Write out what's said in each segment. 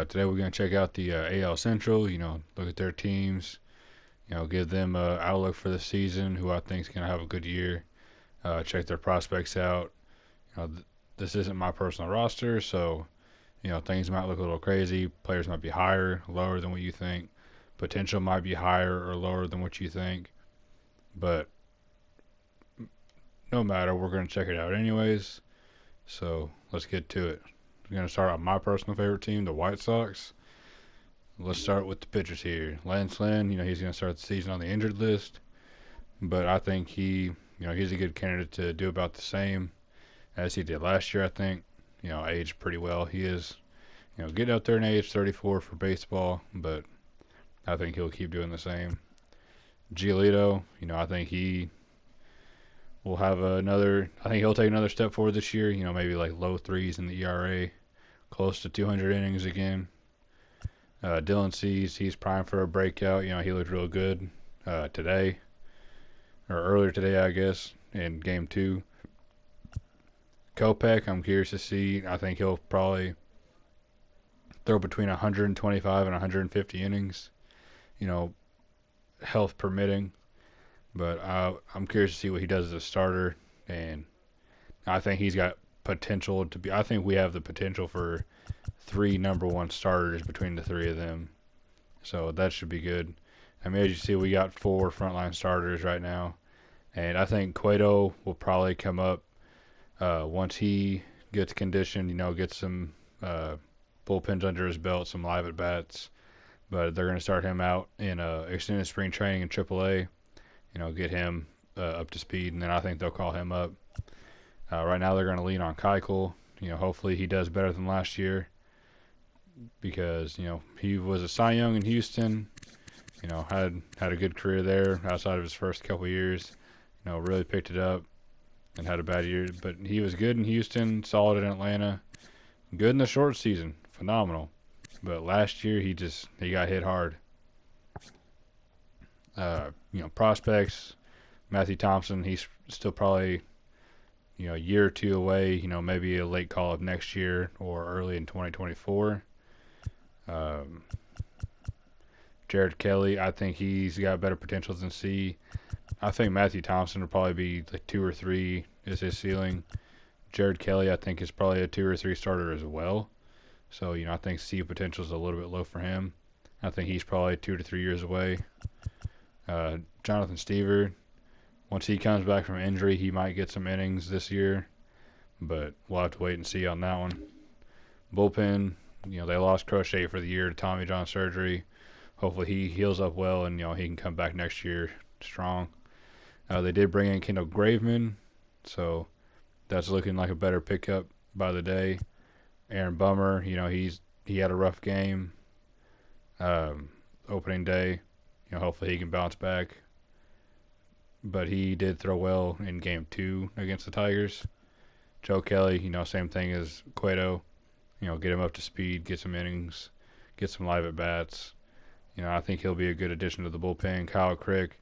Today we're going to check out the AL Central. Look at their teams. Give them a outlook for the season. Who I think is going to have a good year. Check their prospects out. This isn't my personal roster, so things might look a little crazy. Players might be higher, lower than what you think. Potential might be higher or lower than what you think. But no matter, we're going to check it out anyways. So let's get to it. We're going to start on my personal favorite team, the White Sox. Let's start with the pitchers here. Lance Lynn, he's going to start the season on the injured list, but I think he's a good candidate to do about the same as he did last year. I think, aged pretty well. He is, getting up there in age, 34 for baseball, but I think he'll keep doing the same. Giolito, I think he will have I think he'll take another step forward this year, maybe like low threes in the ERA, close to 200 innings again. Dylan Cease, he's primed for a breakout. He looked real good today, or earlier today, I guess, in game 2. Kopech, I'm curious to see. I think he'll probably throw between 125 and 150 innings, health permitting. But I'm curious to see what he does as a starter, and I think he's got potential to be. I think we have the potential for 3 number 1 starters between the 3 of them, so that should be good. I mean, as you see, we got 4 frontline starters right now, and I think Cueto will probably come up once he gets conditioned. Get some bullpens under his belt, some live at bats. But they're going to start him out in extended spring training in AAA. Get him up to speed, and then I think they'll call him up. Right now, they're going to lean on Keuchel. Hopefully he does better than last year because, he was a Cy Young in Houston. Had a good career there outside of his first couple years. Really picked it up and had a bad year. But he was good in Houston, solid in Atlanta, good in the short season, phenomenal. But last year he got hit hard. Prospects, Matthew Thompson, he's still probably, a year or 2 away, maybe a late call up next year or early in 2024. Jared Kelly, I think he's got better potential than C. I think Matthew Thompson will probably be like 2 or 3 is his ceiling. Jared Kelly, I think, is probably a 2 or 3 starter as well. So, I think C potential is a little bit low for him. I think he's probably 2 to 3 years away. Jonathan Stever, once he comes back from injury, he might get some innings this year, but we'll have to wait and see on that one. Bullpen, they lost Crochet for the year to Tommy John surgery. Hopefully he heals up well and, he can come back next year strong. They did bring in Kendall Graveman, so that's looking like a better pickup by the day. Aaron Bummer, he had a rough game opening day. Hopefully he can bounce back. But he did throw well in game 2 against the Tigers. Joe Kelly, same thing as Cueto. Get him up to speed, get some innings, get some live at bats. I think he'll be a good addition to the bullpen. Kyle Crick,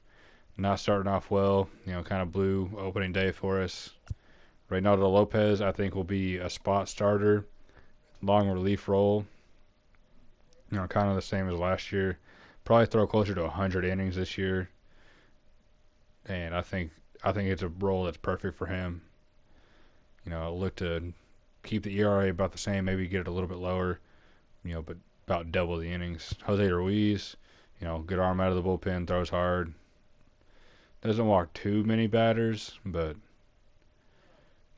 not starting off well. Kind of blew opening day for us. Reynaldo Lopez, I think, will be a spot starter, long relief role. Kind of the same as last year. Probably throw closer to 100 innings this year, and I think it's a role that's perfect for him. Look to keep the ERA about the same, maybe get it a little bit lower, but about double the innings. Jose Ruiz, good arm out of the bullpen, throws hard. Doesn't walk too many batters, but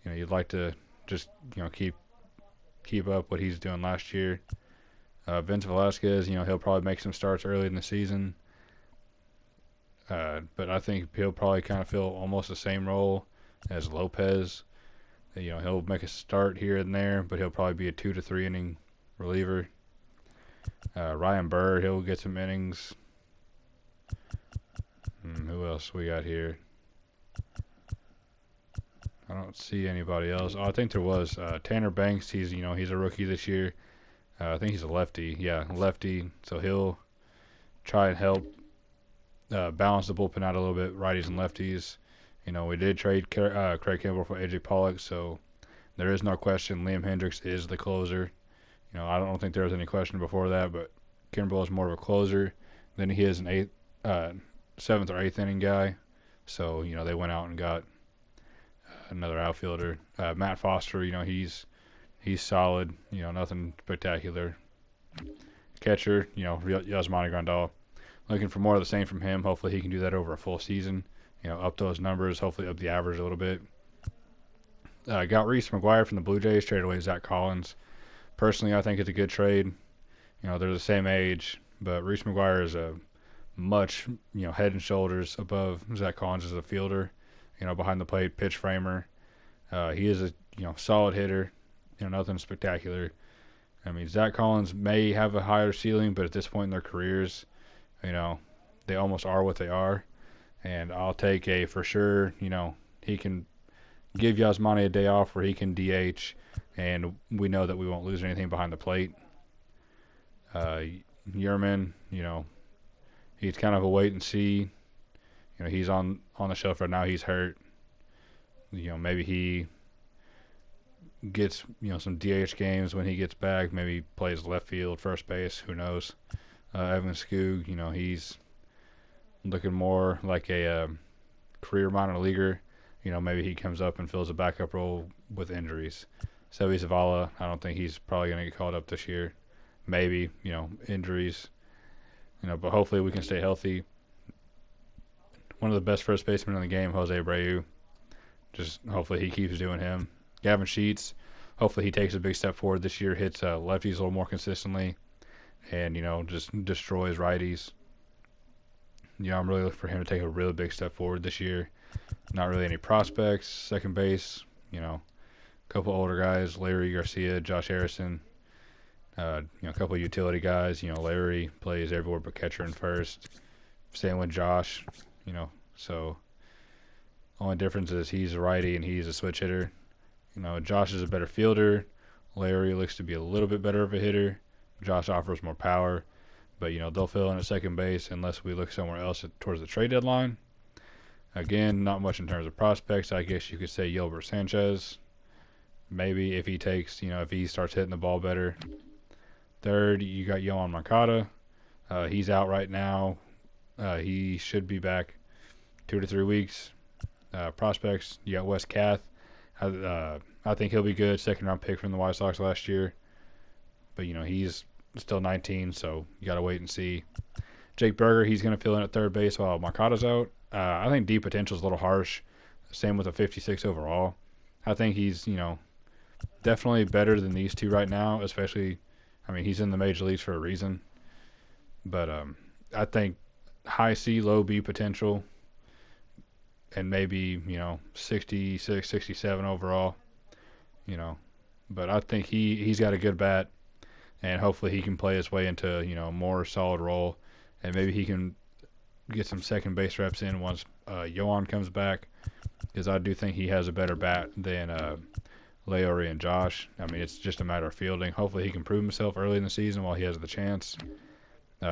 you'd like to just keep up what he's doing last year. Vince Velasquez, he'll probably make some starts early in the season. But I think he'll probably kind of fill almost the same role as Lopez. He'll make a start here and there, but he'll probably be a 2 to 3 inning reliever. Ryan Burr, he'll get some innings. Who else we got here? I don't see anybody else. Oh, I think there was Tanner Banks. He's a rookie this year. I think he's a lefty. Yeah, lefty. So he'll try and help balance the bullpen out a little bit, righties and lefties. We did trade Craig Kimbrell for AJ Pollock, so there is no question Liam Hendricks is the closer. I don't think there was any question before that, but Kimbrel is more of a closer than he is an seventh or eighth inning guy. So they went out and got another outfielder, Matt Foster. He's solid. Nothing spectacular. Catcher, Yasmani Grandal. Looking for more of the same from him. Hopefully he can do that over a full season. Up those numbers. Hopefully up the average a little bit. Got Reese McGuire from the Blue Jays. Traded away Zach Collins. Personally, I think it's a good trade. They're the same age, but Reese McGuire is a much, head and shoulders above Zach Collins as a fielder. Behind the plate, pitch framer. He is a, solid hitter. Nothing spectacular. I mean, Zach Collins may have a higher ceiling, but at this point in their careers, they almost are what they are. And I'll take a for sure, he can give Yasmani a day off where he can DH, and we know that we won't lose anything behind the plate. Yerman, he's kind of a wait and see. He's on the shelf right now. He's hurt. Maybe he gets, some DH games when he gets back. Maybe plays left field, first base. Who knows? Evan Skoog, he's looking more like a career minor leaguer. Maybe he comes up and fills a backup role with injuries. Sebi Zavala, I don't think he's probably going to get called up this year. Maybe, injuries. But hopefully we can stay healthy. One of the best first basemen in the game, Jose Abreu. Just hopefully he keeps doing him. Gavin Sheets, hopefully he takes a big step forward this year, hits lefties a little more consistently, and, just destroys righties. I'm really looking for him to take a really big step forward this year. Not really any prospects. Second base, a couple older guys, Larry Garcia, Josh Harrison. A couple of utility guys. Larry plays everywhere but catcher and first. Same with Josh. So only difference is he's a righty and he's a switch hitter. Josh is a better fielder. Larry looks to be a little bit better of a hitter. Josh offers more power. But, they'll fill in at second base unless we look somewhere else towards the trade deadline. Again, not much in terms of prospects. I guess you could say Yelbert Sanchez. Maybe if he takes, if he starts hitting the ball better. Third, you got Yohan Moncada. He's out right now. He should be back 2 to 3 weeks. Prospects, you got Wes Kath. I think he'll be good. Second round pick from the White Sox last year. But, he's still 19, so you got to wait and see. Jake Berger, he's going to fill in at third base while Moncada's out. I think deep potential is a little harsh. Same with a 56 overall. I think he's, definitely better than these two right now, especially, he's in the major leagues for a reason. But I think high C, low B potential, and maybe, 66, 67 overall, But I think he's got a good bat, and hopefully he can play his way into, a more solid role, and maybe he can get some second base reps in once Yohan comes back, because I do think he has a better bat than Laori and Josh. It's just a matter of fielding. Hopefully he can prove himself early in the season while he has the chance.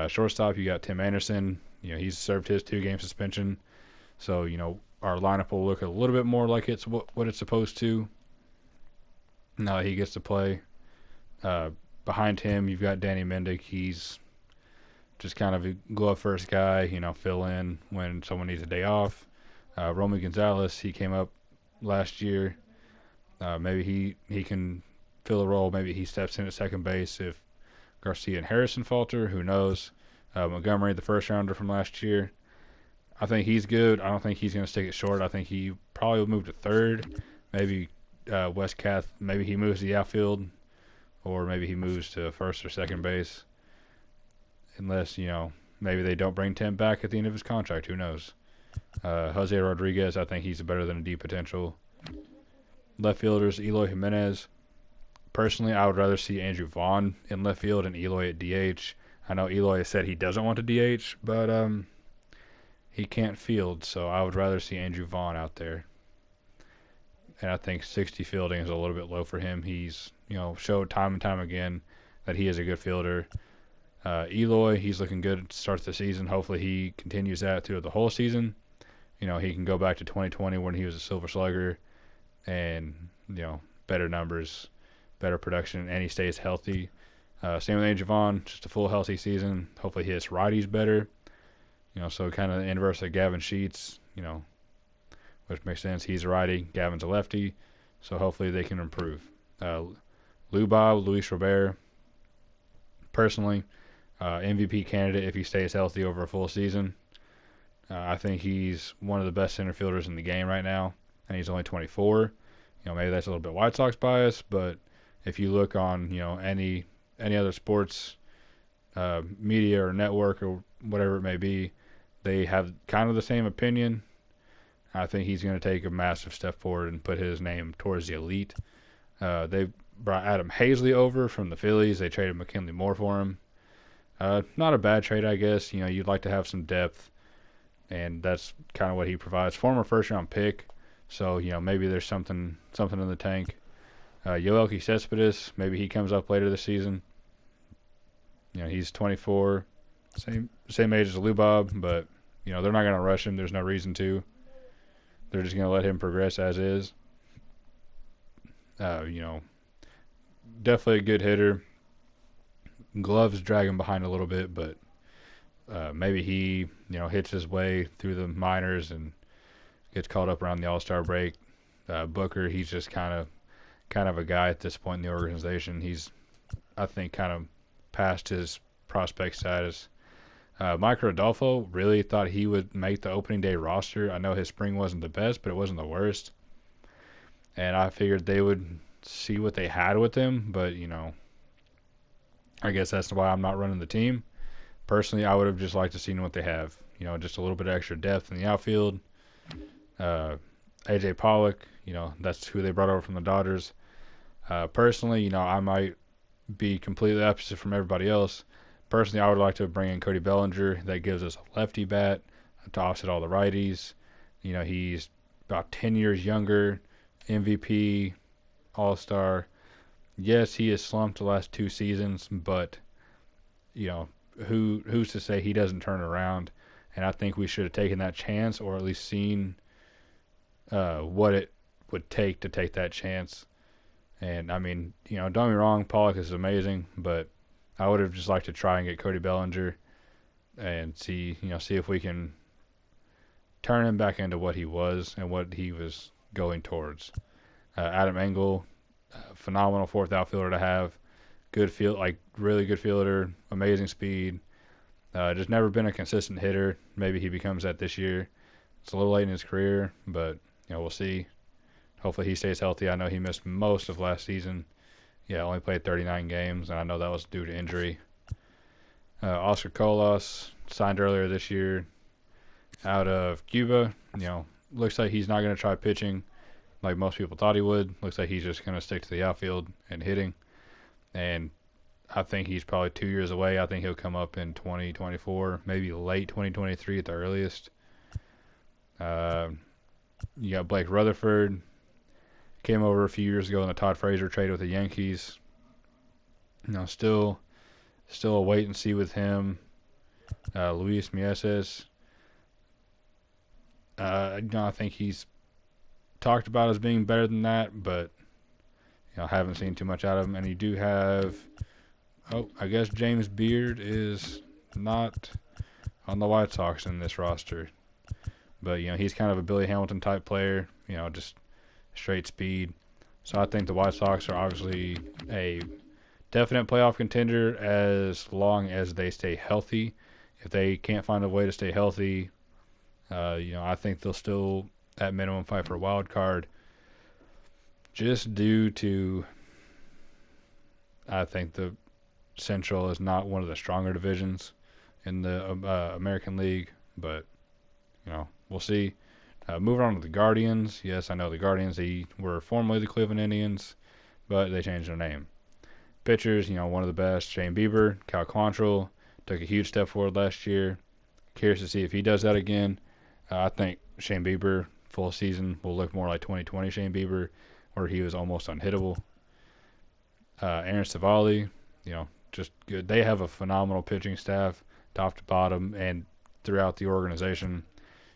Shortstop, you got Tim Anderson. He's served his 2-game suspension. So, our lineup will look a little bit more like it's what it's supposed to. Now that he gets to play. Behind him, you've got Danny Mendick. He's just kind of a glove first guy, fill in when someone needs a day off. Romy Gonzalez, he came up last year. Maybe he can fill a role. Maybe he steps in at second base if Garcia and Harrison falter. Who knows? Montgomery, the first rounder from last year. I think he's good. I don't think he's going to stick it short. I think he probably will move to third. Maybe Wes Kath, maybe he moves to the outfield, or maybe he moves to first or second base. Unless, maybe they don't bring Tim back at the end of his contract. Who knows? Jose Rodriguez, I think he's better than a deep potential. Left fielders, Eloy Jimenez. Personally, I would rather see Andrew Vaughn in left field and Eloy at DH. I know Eloy has said he doesn't want to DH, but he can't field, so I would rather see Andrew Vaughn out there. And I think 60 fielding is a little bit low for him. He's, showed time and time again that he is a good fielder. Eloy, he's looking good to start the season. Hopefully he continues that through the whole season. He can go back to 2020 when he was a Silver Slugger and, better numbers, better production, and he stays healthy. Same with Javon, just a full healthy season. Hopefully he hits righties better. So kind of the inverse of Gavin Sheets, which makes sense. He's a righty, Gavin's a lefty, so hopefully they can improve. Lubob, Luis Robert, personally, MVP candidate if he stays healthy over a full season. I think he's one of the best center fielders in the game right now, and he's only 24. Maybe that's a little bit White Sox bias, but if you look on, any other sports media or network or whatever it may be, they have kind of the same opinion. I think he's going to take a massive step forward and put his name towards the elite. They brought Adam Hazley over from the Phillies. They traded McKinley Moore for him. Not a bad trade, I guess. You'd like to have some depth, and that's kind of what he provides. Former first-round pick, so maybe there's something in the tank. Yoelqui Cespedes, maybe he comes up later this season. He's 24, same age as Lubob, but they're not going to rush him. There's no reason to. They're just going to let him progress as is. Definitely a good hitter. Gloves drag him behind a little bit, but maybe he hits his way through the minors and gets called up around the All-Star break. Booker, he's just kind of a guy at this point in the organization. He's, I think, kind of past his prospect status. Mike Rodolfo, really thought he would make the opening day roster. I know his spring wasn't the best, but it wasn't the worst. And I figured they would see what they had with him, but, I guess that's why I'm not running the team. Personally, I would have just liked to see what they have. Just a little bit of extra depth in the outfield. AJ Pollock, that's who they brought over from the Dodgers. Personally, I might be completely opposite from everybody else. Personally, I would like to bring in Cody Bellinger. That gives us a lefty bat to offset all the righties. He's about 10 years younger, MVP, All-Star. Yes, he has slumped the last 2 seasons, but, who's to say he doesn't turn around? And I think we should have taken that chance, or at least seen what it would take to take that chance. And, I mean, don't get me wrong, Pollock is amazing, but I would have just liked to try and get Cody Bellinger and see if we can turn him back into what he was and what he was going towards. Adam Engel, phenomenal fourth outfielder to have. Really good fielder, amazing speed. Just never been a consistent hitter. Maybe he becomes that this year. It's a little late in his career, but we'll see. Hopefully he stays healthy. I know he missed most of last season. Yeah, only played 39 games, and I know that was due to injury. Oscar Colas signed earlier this year out of Cuba. Looks like he's not going to try pitching like most people thought he would. Looks like he's just going to stick to the outfield and hitting. And I think he's probably 2 years away. I think he'll come up in 2024, maybe late 2023 at the earliest. You got Blake Rutherford. Came over a few years ago in the Todd Frazier trade with the Yankees. Still a wait and see with him. Luis Mieses. I think he's talked about as being better than that, but haven't seen too much out of him. And you do have, I guess James Beard is not on the White Sox in this roster, but he's kind of a Billy Hamilton type player. Just straight speed. So I think the White Sox are obviously a definite playoff contender as long as they stay healthy. If they can't find a way to stay healthy, I think they'll still, at minimum, fight for a wild card. Just due to, I think the Central is not one of the stronger divisions in the American League, but we'll see. Moving on to the Guardians. Yes, I know the Guardians, they were formerly the Cleveland Indians, but they changed their name. Pitchers, one of the best, Shane Bieber. Cal Quantrill took a huge step forward last year. Curious to see if he does that again. I think Shane Bieber, full season, will look more like 2020 Shane Bieber, where he was almost unhittable. Aaron Savali, just good. They have a phenomenal pitching staff, top to bottom, and throughout the organization.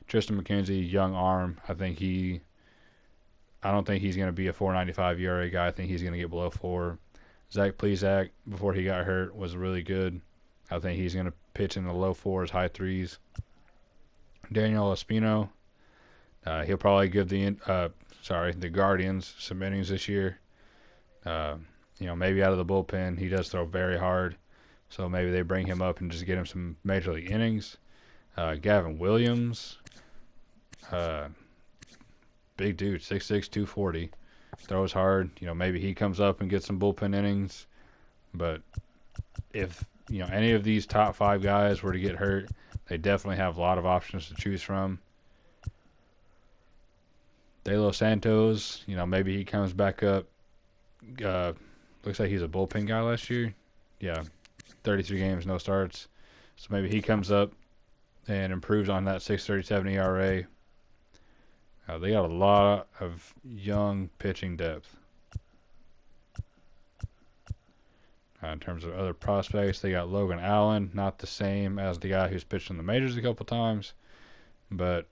Tristan McKenzie, young arm. I don't think he's going to be a 4.95 ERA guy. I think he's going to get below 4. Zach Plesac, before he got hurt, was really good. I think he's going to pitch in the low fours, high threes. Daniel Espino, he'll probably give the Guardians some innings this year. Maybe out of the bullpen. He does throw very hard, so maybe they bring him up and just get him some major league innings. Gavin Williams, big dude, 6'6", 240, throws hard. Maybe he comes up and gets some bullpen innings. But if any of these top 5 guys were to get hurt, they definitely have a lot of options to choose from. De Los Santos, maybe he comes back up. Looks like he's a bullpen guy last year. Yeah, 33 games, no starts. So maybe he comes up and improves on that 6.37 ERA. They got a lot of young pitching depth. In terms of other prospects, they got Logan Allen, not the same as the guy who's pitched in the majors a couple times, but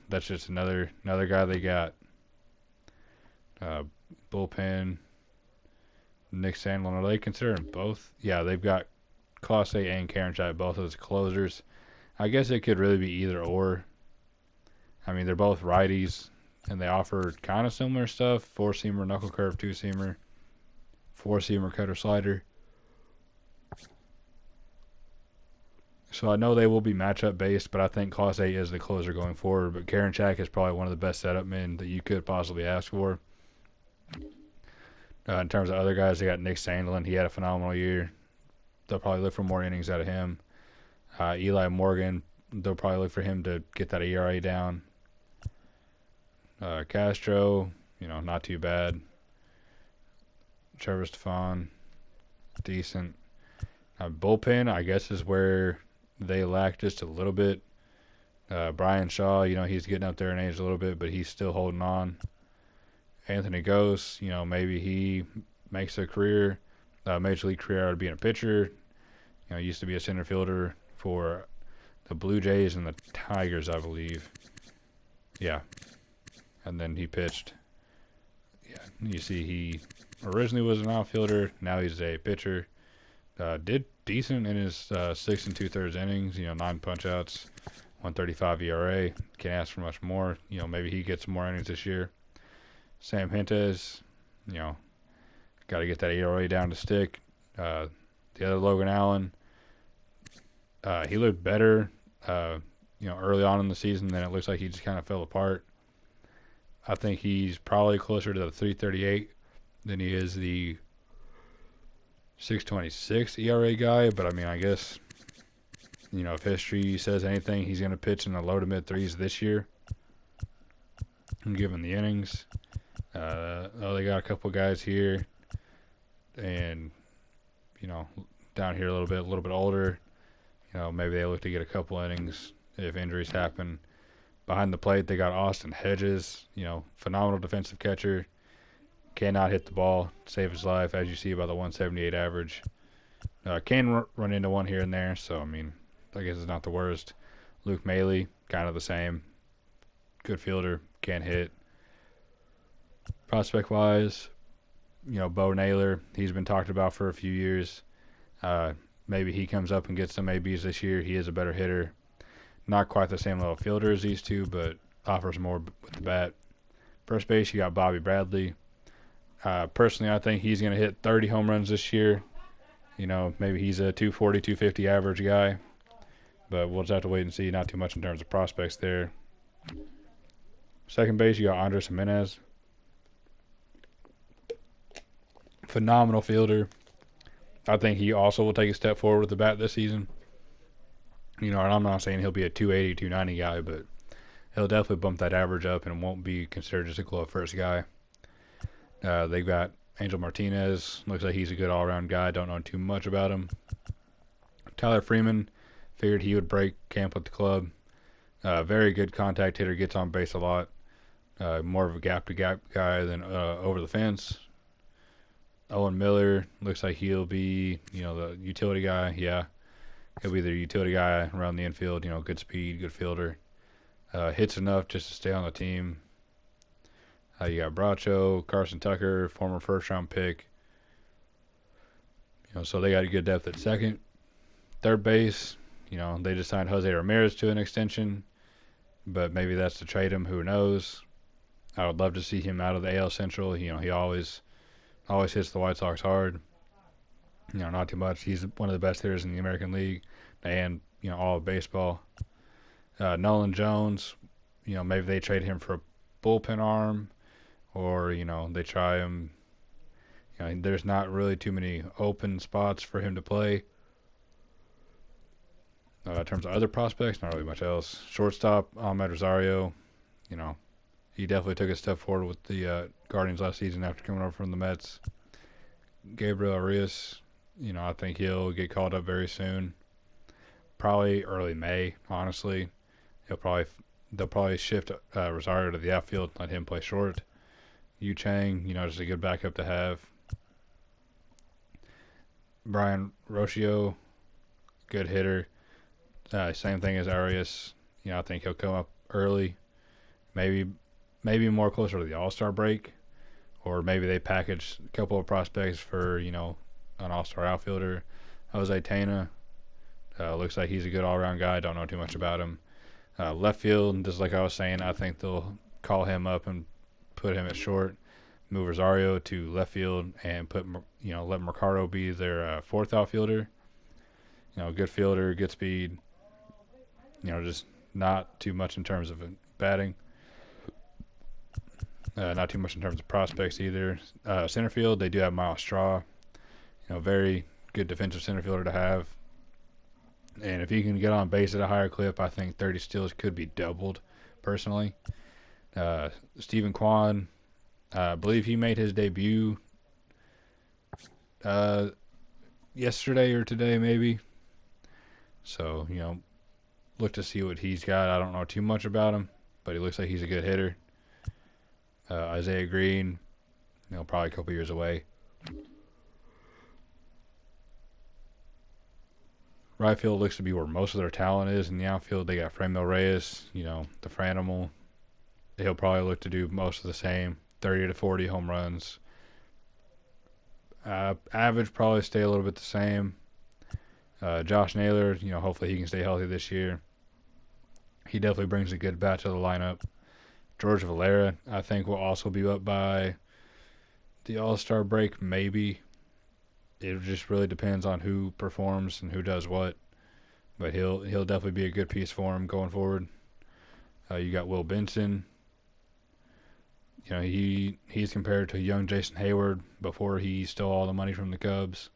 that's just another guy they got. Bullpen, Nick Sandlin, are they considering both? Yeah, they've got Clase and Karinchak both as closers. I guess it could really be either or. I mean, they're both righties, and they offer kind of similar stuff. 4-seamer, knuckle curve, 2-seamer, 4-seamer, cutter, slider. So I know they will be matchup based, but I think Clase is the closer going forward. But Karinchak is probably one of the best setup men that you could possibly ask for. In terms of other guys, they got Nick Sandlin. He had a phenomenal year. They'll probably look for more innings out of him. Eli Morgan, they'll probably look for him to get that ERA down. Castro, not too bad. Trevor Stefan, decent. Bullpen, I guess, is where they lack just a little bit. Brian Shaw, he's getting up there in age a little bit, but he's still holding on. Anthony Gose, maybe he makes a career, major league career out of being a pitcher. Used to be a center fielder for the Blue Jays and the Tigers, I believe. Yeah. And then he pitched. Yeah, you see he originally was an outfielder. Now he's a pitcher. Did decent in his 6 2/3 innings. 9 punch-outs, 1.35 ERA. Can't ask for much more. Maybe he gets more innings this year. Sam Hentges, got to get that ERA down to stick. The other Logan Allen, he looked better, early on in the season. Then it looks like he just kind of fell apart. I think he's probably closer to the 3.38 than he is the 6.26 ERA guy. But I guess, if history says anything, he's going to pitch in the low to mid threes this year. Given the innings. They got a couple guys here, and down here a little bit older. Maybe they look to get a couple innings if injuries happen. Behind the plate, they got Austin Hedges. Phenomenal defensive catcher. Cannot hit the ball, save his life, as you see by the 178 average. Can run into one here and there, so I guess it's not the worst. Luke Maley, kind of the same. Good fielder, can't hit. Prospect-wise, Bo Naylor, he's been talked about for a few years. Maybe he comes up and gets some ABs this year. He is a better hitter. Not quite the same level fielder as these two, but offers more with the bat. First base, you got Bobby Bradley. Personally, I think he's going to hit 30 home runs this year. Maybe he's a 240, 250 average guy. But we'll just have to wait and see. Not too much in terms of prospects there. Second base, you got Andres Jimenez. Phenomenal fielder. I think he also will take a step forward with the bat this season. And I'm not saying he'll be a 280, 290 guy, but he'll definitely bump that average up and won't be considered just a glove first guy. They've got Angel Martinez. Looks like he's a good all-around guy. Don't know too much about him. Tyler Freeman, figured he would break camp with the club. Very good contact hitter, gets on base a lot. More of a gap-to-gap guy than over the fence. Owen Miller, looks like he'll be, the utility guy. Yeah, he'll be the utility guy around the infield. Good speed, good fielder. Hits enough just to stay on the team. You got Bracho, Carson Tucker, former first-round pick. So they got a good depth at second. Third base, they just signed Jose Ramirez to an extension, but maybe that's to trade him. Who knows? I would love to see him out of the AL Central. He always hits the White Sox hard. Not too much. He's one of the best hitters in the American League and, all of baseball. Nolan Jones, maybe they trade him for a bullpen arm or, they try him. There's not really too many open spots for him to play. In terms of other prospects, not really much else. Shortstop, Ahmed Rosario, he definitely took a step forward with the Guardians last season after coming over from the Mets. Gabriel Arias, I think he'll get called up very soon. Probably early May, honestly. They'll probably shift Rosario to the outfield, let him play short. Yu Chang, just a good backup to have. Brian Rocio, good hitter. Same thing as Arias. I think he'll come up early. Maybe more closer to the All-Star break. Or maybe they package a couple of prospects for, an All-Star outfielder. Jose Tena. Looks like he's a good all-around guy. Don't know too much about him. Left field, just like I was saying, I think they'll call him up and put him at short. Move Rosario to left field and let Mercado be their fourth outfielder. Good fielder, good speed. Just not too much in terms of batting. Not too much in terms of prospects either. Center field, they do have Miles Straw. Very good defensive center fielder to have. And if he can get on base at a higher clip, I think 30 steals could be doubled, personally. Stephen Kwan, I believe he made his debut yesterday or today, maybe. So, look to see what he's got. I don't know too much about him, but he looks like he's a good hitter. Isaiah Green, probably a couple years away. Right field looks to be where most of their talent is. In the outfield, they got Franmil Reyes, the Franimal. He'll probably look to do most of the same, 30 to 40 home runs. Average probably stay a little bit the same. Josh Naylor, hopefully he can stay healthy this year. He definitely brings a good bat to the lineup. George Valera, I think, will also be up by the All-Star break, maybe. It just really depends on who performs and who does what. But he'll definitely be a good piece for him going forward. You got Will Benson. He's compared to young Jason Hayward before he stole all the money from the Cubs.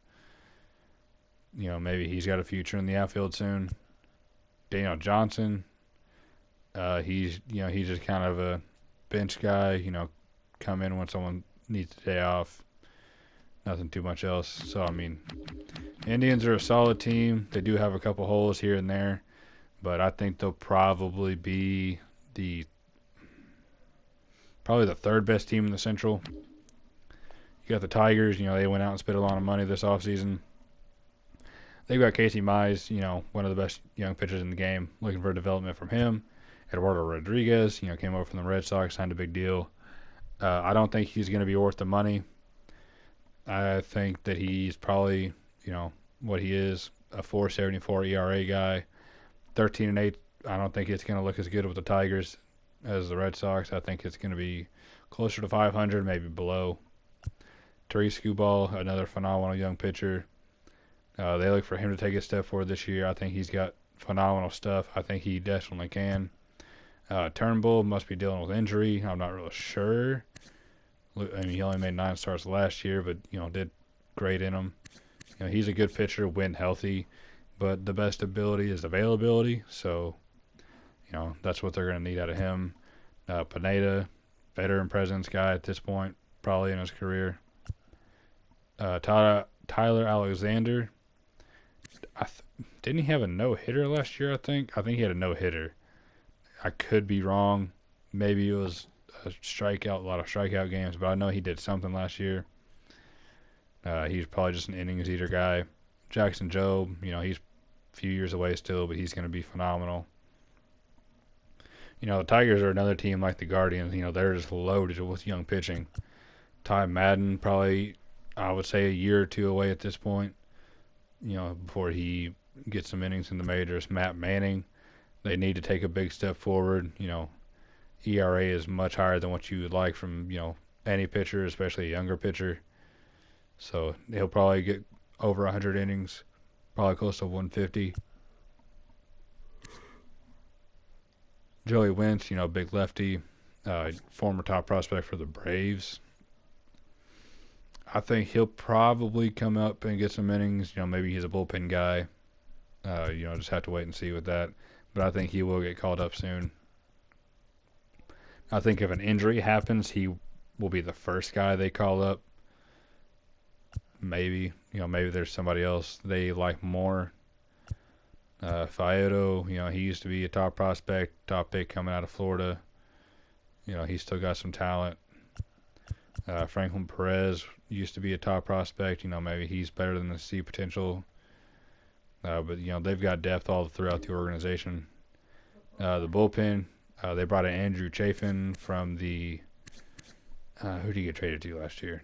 Maybe he's got a future in the outfield soon. Daniel Johnson. He's just kind of a bench guy. Come in when someone needs a day off. Nothing too much else. So, Indians are a solid team. They do have a couple holes here and there, but I think they'll probably be the third best team in the Central. You got the Tigers. They went out and spent a lot of money this offseason. They've got Casey Mize, one of the best young pitchers in the game. Looking for development from him. Eduardo Rodriguez, came over from the Red Sox, signed a big deal. I don't think he's going to be worth the money. I think that he's probably, what he is, a 4.74 ERA guy. 13-8. I don't think it's going to look as good with the Tigers as the Red Sox. I think it's going to be closer to 500, maybe below. Therese Skubal, another phenomenal young pitcher. They look for him to take a step forward this year. I think he's got phenomenal stuff. I think he definitely can. Turnbull must be dealing with injury. I'm not really sure. He only made 9 starts last year, but, did great in them. He's a good pitcher when healthy, but the best ability is availability. So, that's what they're going to need out of him. Pineda, veteran presence guy at this point, probably in his career. Tyler Alexander. Didn't he have a no-hitter last year, I think? I think he had a no-hitter. I could be wrong. Maybe it was a lot of strikeout games, but I know he did something last year. He's probably just an innings eater guy. Jackson Jobe, he's a few years away still, but he's going to be phenomenal. The Tigers are another team like the Guardians. They're just loaded with young pitching. Ty Madden, probably, I would say, a year or two away at this point. before he gets some innings in the majors. Matt Manning, they need to take a big step forward. ERA is much higher than what you would like from, any pitcher, especially a younger pitcher. So he'll probably get over 100 innings, probably close to 150. Joey Wentz, big lefty, former top prospect for the Braves. I think he'll probably come up and get some innings. Maybe he's a bullpen guy. Just have to wait and see with that. But I think he will get called up soon. I think if an injury happens, he will be the first guy they call up. Maybe there's somebody else they like more. Faedo, he used to be a top prospect, top pick coming out of Florida. He's still got some talent. Franklin Perez used to be a top prospect. Maybe he's better than the C potential. But they've got depth all throughout the organization. The bullpen, they brought in Andrew Chafin from the who did he get traded to last year?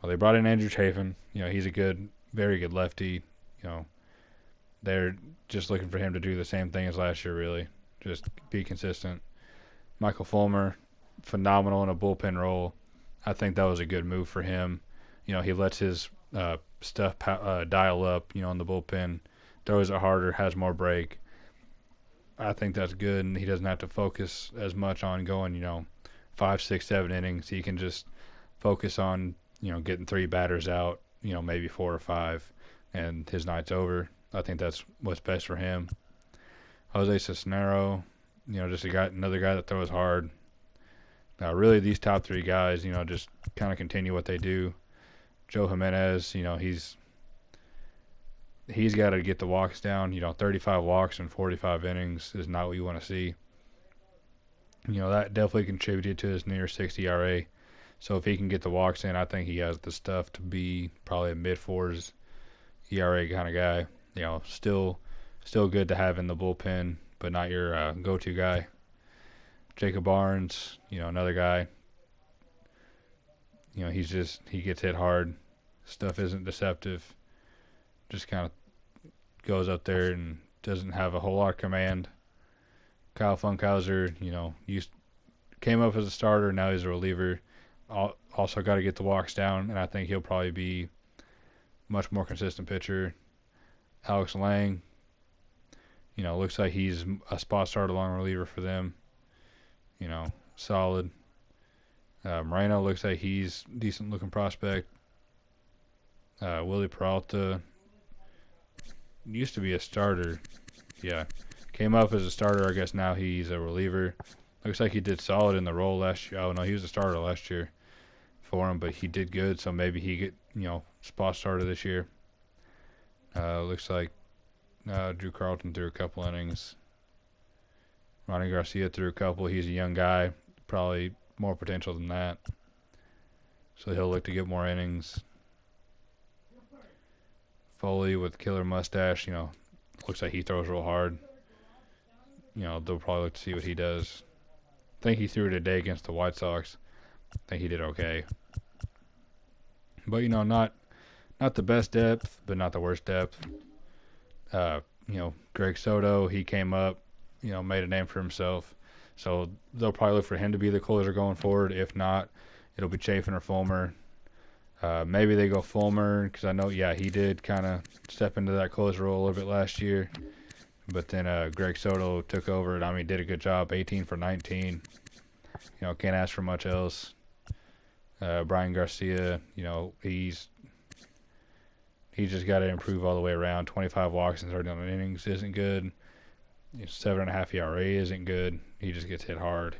Well, they brought in Andrew Chafin. He's a very good lefty. They're just looking for him to do the same thing as last year, really. Just be consistent. Michael Fulmer, phenomenal in a bullpen role. I think that was a good move for him. He lets his stuff dial up, in the bullpen, throws it harder, has more break. I think that's good, and he doesn't have to focus as much on going, 5, 6, 7 innings. He can just focus on, getting 3 batters out, maybe 4 or 5, and his night's over. I think that's what's best for him. Jose Cisnero, just another guy that throws hard. Really, these top 3 guys, just kind of continue what they do. Joe Jimenez, he's got to get the walks down. 35 walks in 45 innings is not what you want to see. That definitely contributed to his near 60 ERA. So if he can get the walks in, I think he has the stuff to be probably a mid-4s ERA kind of guy. Still good to have in the bullpen, but not your go-to guy. Jacob Barnes, another guy. He gets hit hard. Stuff isn't deceptive. Just kind of goes up there and doesn't have a whole lot of command. Kyle Funkhauser, came up as a starter. Now he's a reliever. Also got to get the walks down, and I think he'll probably be much more consistent pitcher. Alex Lang, looks like he's a spot starter long reliever for them. Solid. Moreno looks like he's a decent looking prospect. Willie Peralta used to be a starter. Yeah. Came up as a starter. I guess now he's a reliever. Looks like he did solid in the role last year. Oh, no, he was a starter last year for him, but he did good, so maybe he get, spot starter this year. Looks like Drew Carlton threw a couple innings. Ronnie Garcia threw a couple. He's a young guy, probably more potential than that. So he'll look to get more innings. Foley with killer mustache, looks like he throws real hard. They'll probably look to see what he does. I think he threw today against the White Sox. I think he did okay. But, not the best depth, but not the worst depth. Greg Soto, he came up, made a name for himself. So they'll probably look for him to be the closer going forward. If not, it'll be Chafin or Fulmer. Maybe they go Fulmer because I know, he did kind of step into that closer role a little bit last year. But then Greg Soto took over and, did a good job, 18 for 19. Can't ask for much else. Brian Garcia, he's just got to improve all the way around. 25 walks in 39 innings isn't good. 7.5 ERA isn't good. He just gets hit hard.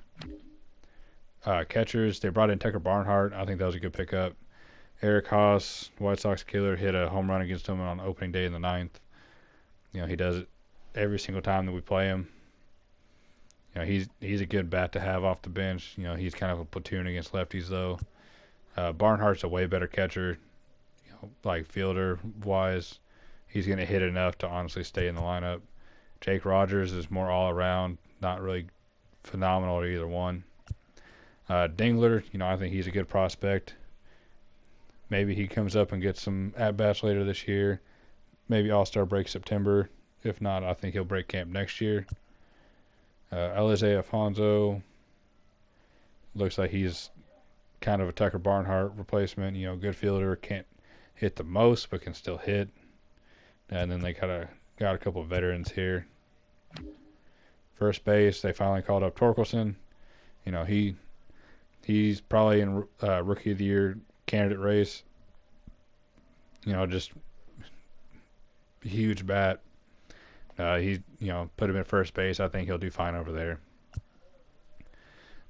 Catchers, they brought in Tucker Barnhart. I think that was a good pickup. Eric Haas, White Sox killer, hit a home run against him on opening day in the 9th. He does it every single time that we play him. He's a good bat to have off the bench. He's kind of a platoon against lefties, though. Barnhart's a way better catcher, like fielder-wise. He's going to hit enough to honestly stay in the lineup. Jake Rogers is more all-around, not really phenomenal at either one. Dingler, I think he's a good prospect. Maybe he comes up and gets some at bats later this year. Maybe All-Star break September. If not, I think he'll break camp next year. Elize Alfonso looks like he's kind of a Tucker Barnhart replacement. Good fielder, can't hit the most, but can still hit. And then they got a couple of veterans here. First base, they finally called up Torkelson. He's probably in Rookie of the Year candidate race. Just huge bat. He put him at first base. I think he'll do fine over there.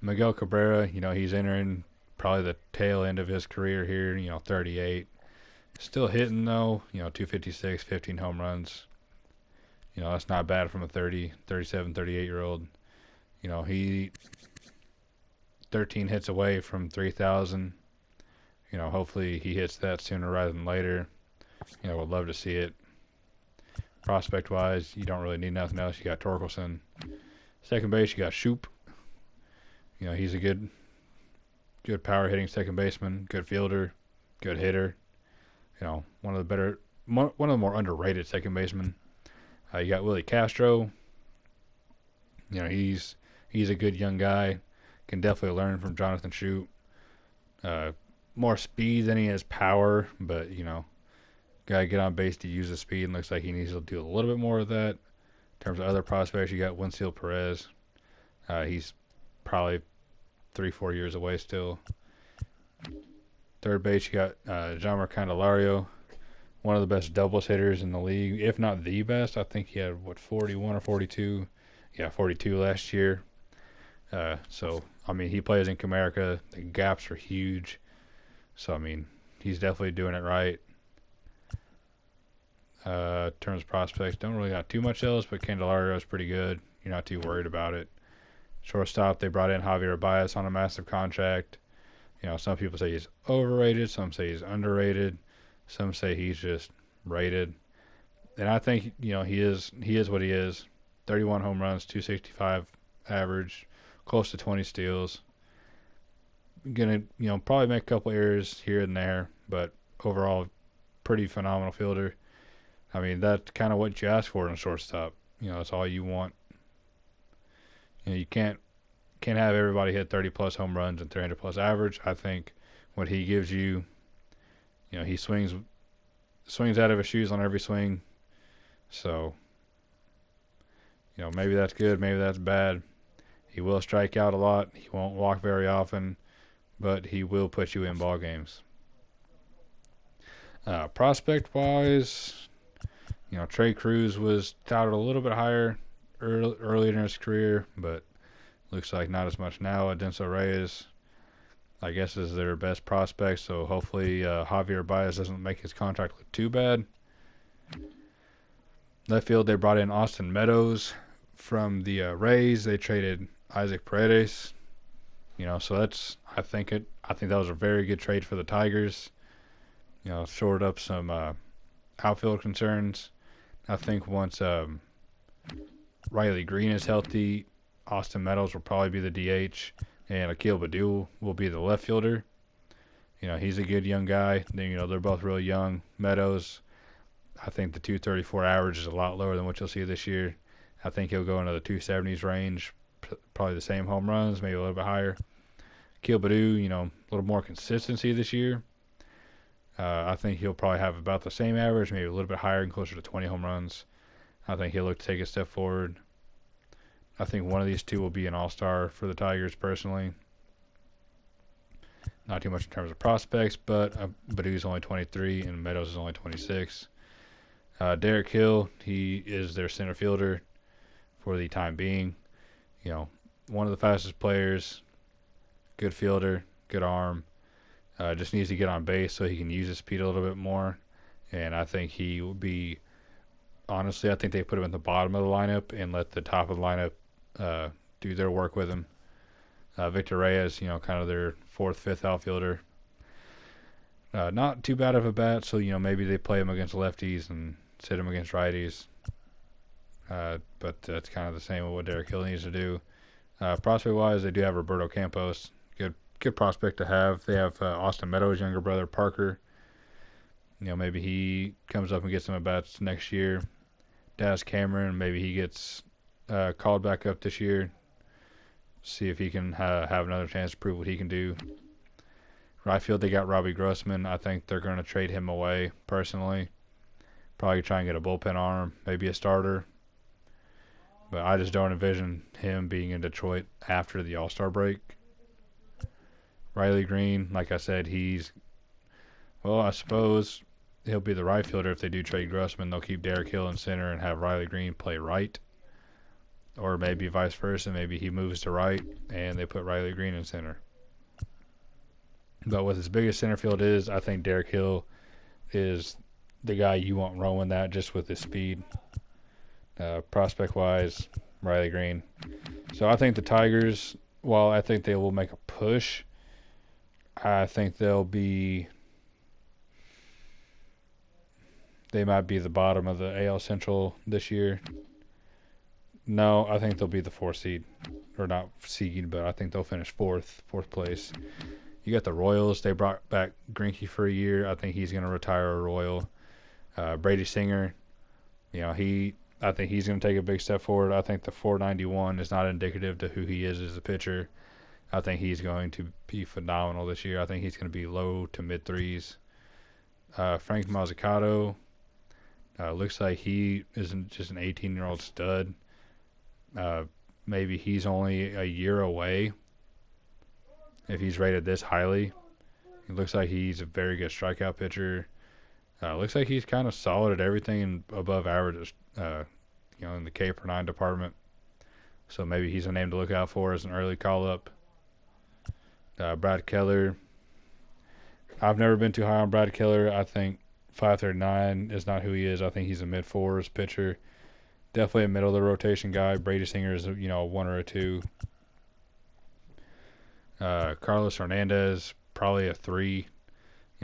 Miguel Cabrera, he's entering probably the tail end of his career here. 38, still hitting though. 256, 15 home runs. That's not bad from a 30, 37, 38-year-old. He 13 hits away from 3,000. Hopefully he hits that sooner rather than later. Would love to see it. Prospect-wise, you don't really need nothing else. You got Torkelson. Second base, you got Shoop. He's a good power-hitting second baseman, good fielder, good hitter. One of the more underrated second basemen. You got Willie Castro. He's a good young guy. Can definitely learn from Jonathan Shoop. More speed than he has power, but gotta get on base to use the speed, and looks like he needs to do a little bit more of that. In terms of other prospects, you got Winfield Perez. He's probably 3-4 years away still. Third base, you got Jeimer Candelario, one of the best doubles hitters in the league, if not the best. I think he had 41 or 42. Yeah, 42 last year. So he plays in Comerica. The gaps are huge. So he's definitely doing it right. In terms of prospects, don't really got too much else, but Candelario is pretty good. You're not too worried about it. Shortstop, they brought in Javier Baez on a massive contract. Some people say he's overrated, some say he's underrated, some say he's just rated. And I think, he is what he is. 31 home runs, 265 average, close to 20 steals. Gonna, probably make a couple errors here and there, but overall, pretty phenomenal fielder. That's kind of what you ask for in a shortstop. That's all you want. You can't have everybody hit 30 plus home runs and 300 plus average. I think what he gives you, he swings out of his shoes on every swing. So, maybe that's good, maybe that's bad. He will strike out a lot. He won't walk very often, but he will put you in ball games. Prospect wise, Trey Cruz was touted a little bit higher earlier in his career, but looks like not as much now. Adenso Reyes, I guess, is their best prospect, so hopefully Javier Baez doesn't make his contract look too bad. Left field, they brought in Austin Meadows from the Rays. They traded Isaac Paredes. So I think that was a very good trade for the Tigers. Shored up some outfield concerns. I think once Riley Green is healthy, Austin Meadows will probably be the DH, and Akil Baddoo will be the left fielder. He's a good young guy. They're both really young. Meadows, I think the 234 average is a lot lower than what you'll see this year. I think he'll go into the 270s range, probably the same home runs, maybe a little bit higher. Akil Baddoo, a little more consistency this year. I think he'll probably have about the same average, maybe a little bit higher and closer to 20 home runs. I think he'll look to take a step forward. I think one of these two will be an all-star for the Tigers personally. Not too much in terms of prospects, but Baddoo's only 23 and Meadows is only 26. Derek Hill, he is their center fielder for the time being. One of the fastest players, good fielder, good arm. Just needs to get on base so he can use his speed a little bit more. And I think he will be, honestly, I think they put him at the bottom of the lineup and let the top of the lineup do their work with him. Victor Reyes, kind of their fourth, fifth outfielder. Not too bad of a bat, so, maybe they play him against lefties and sit him against righties. But that's kind of the same with what Derek Hill needs to do. Prospect-wise, they do have Roberto Campos. Good prospect to have. They have Austin Meadows' younger brother, Parker. Maybe he comes up and gets some at bats next year. Daz Cameron, maybe he gets called back up this year. See if he can have another chance to prove what he can do. Right field, they got Robbie Grossman. I think they're going to trade him away, personally. Probably try and get a bullpen arm, maybe a starter. But I just don't envision him being in Detroit after the All-Star break. Riley Green, like I said, I suppose he'll be the right fielder if they do trade Grossman. They'll keep Derek Hill in center and have Riley Green play right. Or maybe vice versa. Maybe he moves to right and they put Riley Green in center. But what his biggest center field is, I think Derek Hill is the guy you want rowing that just with his speed. Prospect-wise, Riley Green. So I think the Tigers, while I think they will make a push, I think they might be the bottom of the AL Central this year. No, I think they'll be the 4th seed. Or not seed, but I think they'll finish fourth place. You got the Royals. They brought back Greinke for a year. I think he's going to retire a Royal. Brady Singer, I think he's going to take a big step forward. I think the 491 is not indicative to who he is as a pitcher. I think he's going to be phenomenal this year. I think he's going to be low to mid threes. Frank Mazzucato, looks like he isn't just an 18-year-old stud. Maybe he's only a year away if he's rated this highly. It looks like he's a very good strikeout pitcher. Looks like he's kind of solid at everything and above average, in the K per 9 department. So maybe he's a name to look out for as an early call-up. Brad Keller. I've never been too high on Brad Keller. I think 539 is not who he is. I think he's a mid-4s pitcher. Definitely a middle-of-the-rotation guy. Brady Singer is, a 1 or a 2. Carlos Hernandez, probably a 3.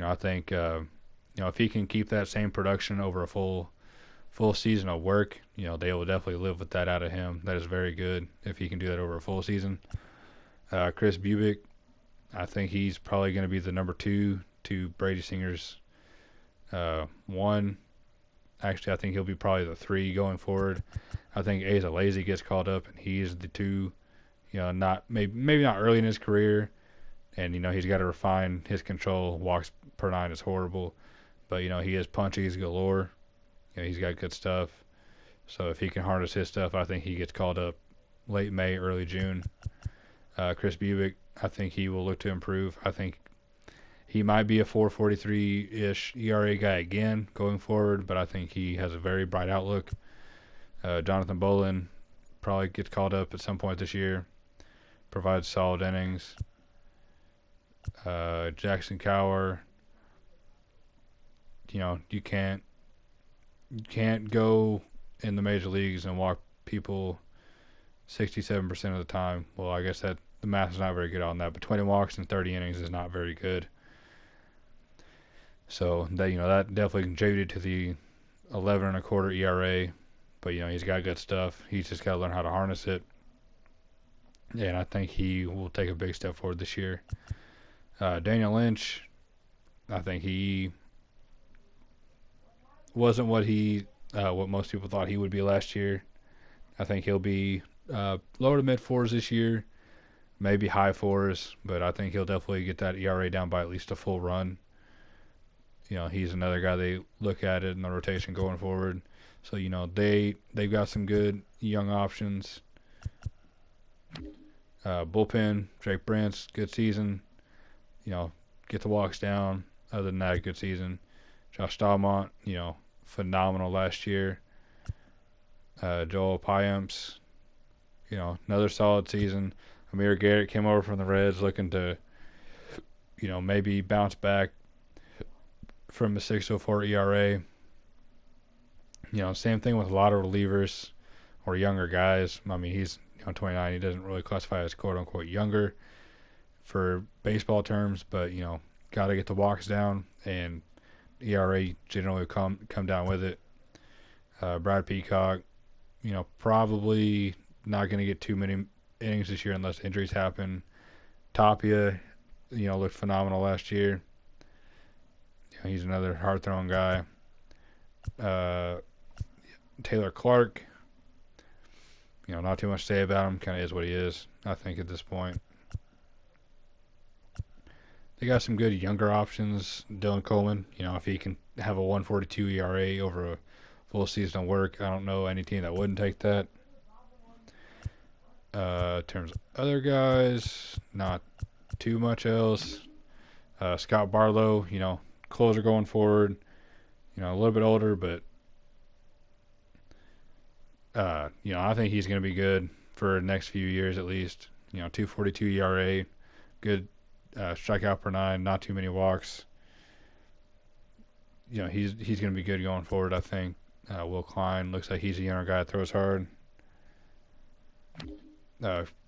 I think, if he can keep that same production over a full season of work, they will definitely live with that out of him. That is very good if he can do that over a full season. Chris Bubick, I think he's probably going to be the number 2 to Brady Singer's 1. Actually, I think he'll be probably the 3 going forward. I think Asa Lazy gets called up, and he's the 2. Maybe not early in his career, and he's got to refine his control. Walks per 9 is horrible, but he is punchy. He's galore. He's got good stuff. So if he can harness his stuff, I think he gets called up late May, early June. Chris Bubick, I think he will look to improve. I think he might be a 4.43-ish ERA guy again going forward, but I think he has a very bright outlook. Jonathan Bolin probably gets called up at some point this year. Provides solid innings. Jackson Kowar, you can't go in the major leagues and walk people 67% of the time. Well, I guess that the math is not very good on that, but 20 walks in 30 innings is not very good. So that definitely contributed to the 11.25 ERA. But he's got good stuff. He's just got to learn how to harness it. And I think he will take a big step forward this year. Daniel Lynch, I think he wasn't what most people thought he would be last year. I think he'll be lower to mid 4s this year, maybe high 4s, but I think he'll definitely get that ERA down by at least a full run. He's another guy they look at it in the rotation going forward. So, they've got some good young options. Bullpen, Jake Brentz, good season. Get the walks down. Other than that, good season. Josh Stallmont, phenomenal last year. Joel Payamps, another solid season. Amir Garrett came over from the Reds looking to, maybe bounce back from a 6.04 ERA. Same thing with a lot of relievers or younger guys. I mean, he's 29. He doesn't really classify as quote-unquote younger for baseball terms, but, got to get the walks down, and ERA generally come down with it. Brad Peacock, probably not going to get too many innings this year unless injuries happen. Tapia, looked phenomenal last year. He's another hard throwing guy. Taylor Clark, not too much to say about him. Kind of is what he is, I think, at this point. They got some good younger options. Dylan Coleman, if he can have a 1.42 ERA over a full season of work, I don't know any team that wouldn't take that. In terms of other guys, not too much else. Scott Barlow, closer going forward. A little bit older, but I think he's going to be good for the next few years at least. 2.42 ERA, good strikeout per 9, not too many walks. He's going to be good going forward, I think. Will Klein looks like he's a younger guy that throws hard.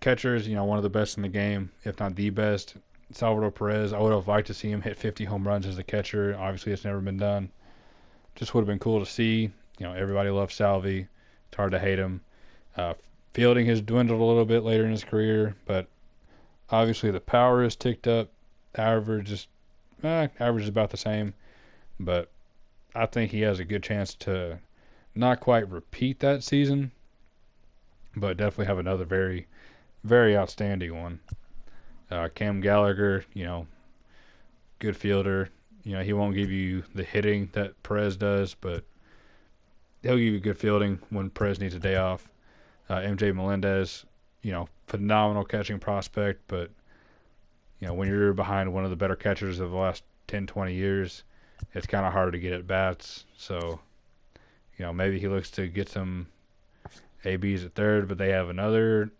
Catchers, one of the best in the game, if not the best. Salvador Perez, I would have liked to see him hit 50 home runs as a catcher. Obviously, it's never been done. Just would have been cool to see. Everybody loves Salvi. It's hard to hate him. Fielding has dwindled a little bit later in his career, but obviously the power is ticked up. Average is about the same, but I think he has a good chance to not quite repeat that season, but definitely have another very, very outstanding one. Cam Gallagher, good fielder. He won't give you the hitting that Perez does, but he'll give you good fielding when Perez needs a day off. MJ Melendez, phenomenal catching prospect, but, when you're behind one of the better catchers of the last 10, 20 years, it's kind of hard to get at bats. So, maybe he looks to get some ABs at third, but they have another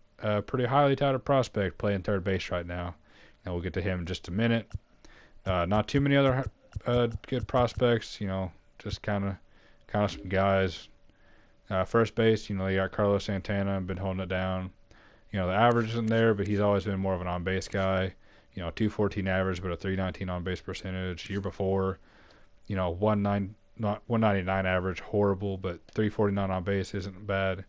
pretty highly touted prospect playing third base right now. And we'll get to him in just a minute. Not too many other good prospects, just kind of some guys. First base, you got Carlos Santana, been holding it down. The average isn't there, but he's always been more of an on-base guy. 214 average, but a 319 on-base percentage. Year before, 199 average, horrible, but 349 on base isn't bad.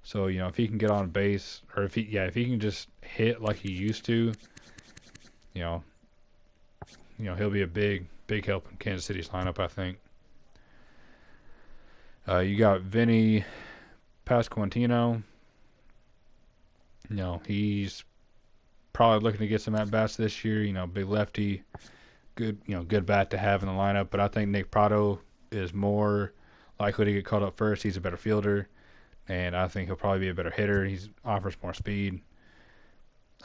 So, if he can get on base, or if he can just hit like he used to, he'll be a big help in Kansas City's lineup, I think. You got Vinny Pasquantino. He's probably looking to get some at-bats this year. Big lefty, good bat to have in the lineup. But I think Nick Prado is more likely to get called up first. He's a better fielder, and I think he'll probably be a better hitter. He offers more speed.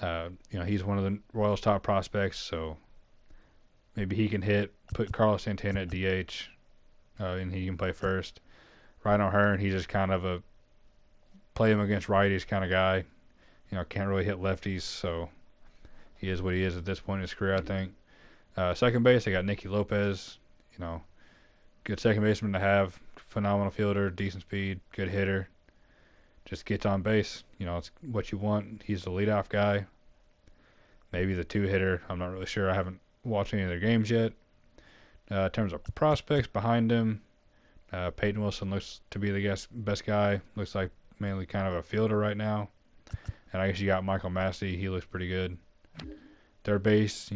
He's one of the Royals' top prospects, so maybe he can put Carlos Santana at DH, and he can play first. Ryan O'Hearn, he's just kind of a play him against righties kind of guy. Can't really hit lefties, so he is what he is at this point in his career, I think. Second base, I got Nicky Lopez. Good second baseman to have. Phenomenal fielder, decent speed, good hitter. Just gets on base. It's what you want. He's the leadoff guy. Maybe the two-hitter. I'm not really sure. I haven't watched any of their games yet. In terms of prospects behind him, Peyton Wilson looks to be the best guy. Looks like mainly kind of a fielder right now. And I guess you got Michael Massey. He looks pretty good. Third base,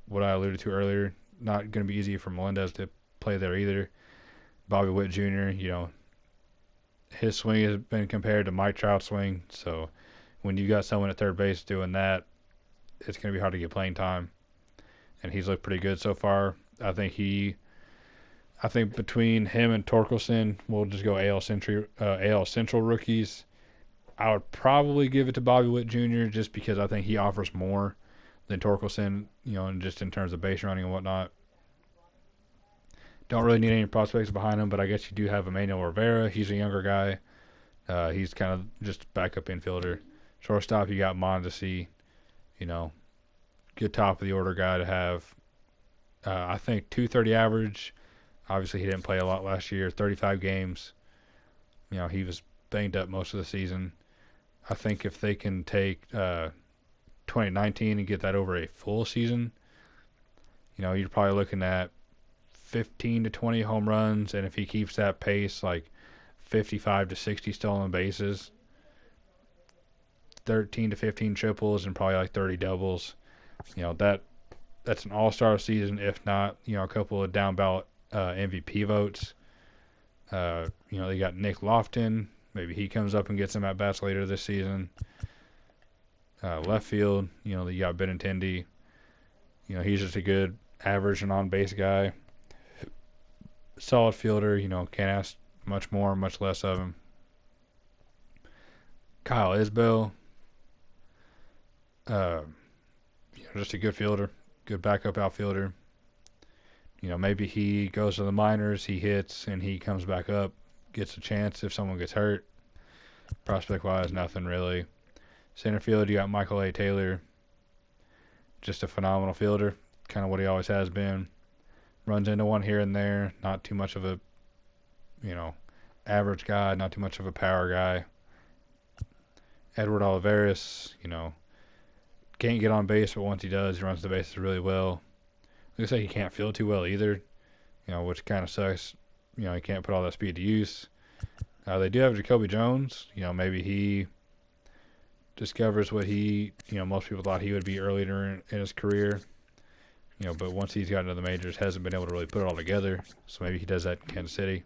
what I alluded to earlier, not going to be easy for Melendez to play there either. Bobby Witt Jr., his swing has been compared to Mike Trout's swing. So when you got someone at third base doing that, it's going to be hard to get playing time. And he's looked pretty good so far. I think between him and Torkelson, we'll just go AL Central rookies. I would probably give it to Bobby Witt Jr. just because I think he offers more than Torkelson, and just in terms of base running and whatnot. Don't really need any prospects behind him, but I guess you do have Emmanuel Rivera. He's a younger guy. He's kind of just backup infielder. Shortstop, you got Mondesi, good top of the order guy to have. I think 230 average. Obviously, he didn't play a lot last year. 35 games. He was banged up most of the season. I think if they can take 2019 and get that over a full season, you're probably looking at 15 to 20 home runs, and if he keeps that pace, like 55 to 60 stolen bases, 13 to 15 triples, and probably like 30 doubles, that's an all-star season, if not, a couple of down ballot MVP votes. They got Nick Lofton. Maybe he comes up and gets some at bats later this season. Left field, you got Benintendi. He's just a good average and on base guy. Solid fielder, can't ask much more, much less of him. Kyle Isbell, just a good fielder, good backup outfielder. Maybe he goes to the minors, he hits, and he comes back up, gets a chance if someone gets hurt. Prospect-wise, nothing really. Center field, you got Michael A. Taylor, just a phenomenal fielder, kind of what he always has been. Runs into one here and there, not too much of a, average guy, not too much of a power guy. Edward Olivares, can't get on base, but once he does, he runs the bases really well. Looks like he can't field too well either, which kind of sucks. He can't put all that speed to use. They do have Jacoby Jones. Maybe he discovers what most people thought he would be earlier in his career. But once he's gotten to the majors, hasn't been able to really put it all together. So maybe he does that in Kansas City.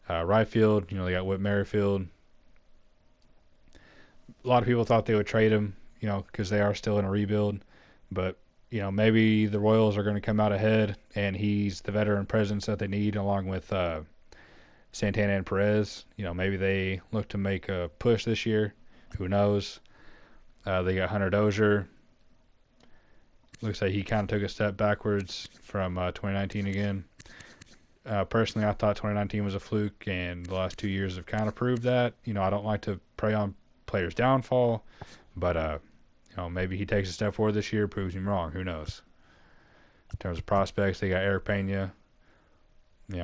Right field, they got Whit Merrifield. A lot of people thought they would trade him, because they are still in a rebuild. But, maybe the Royals are going to come out ahead, and he's the veteran presence that they need, along with Santana and Perez. Maybe they look to make a push this year. Who knows? They got Hunter Dozier. Looks like he kind of took a step backwards from 2019 again. Personally, I thought 2019 was a fluke, and the last 2 years have kind of proved that. I don't like to prey on players' downfall, but maybe he takes a step forward this year, proves him wrong. Who knows? In terms of prospects, they got Eric Pena.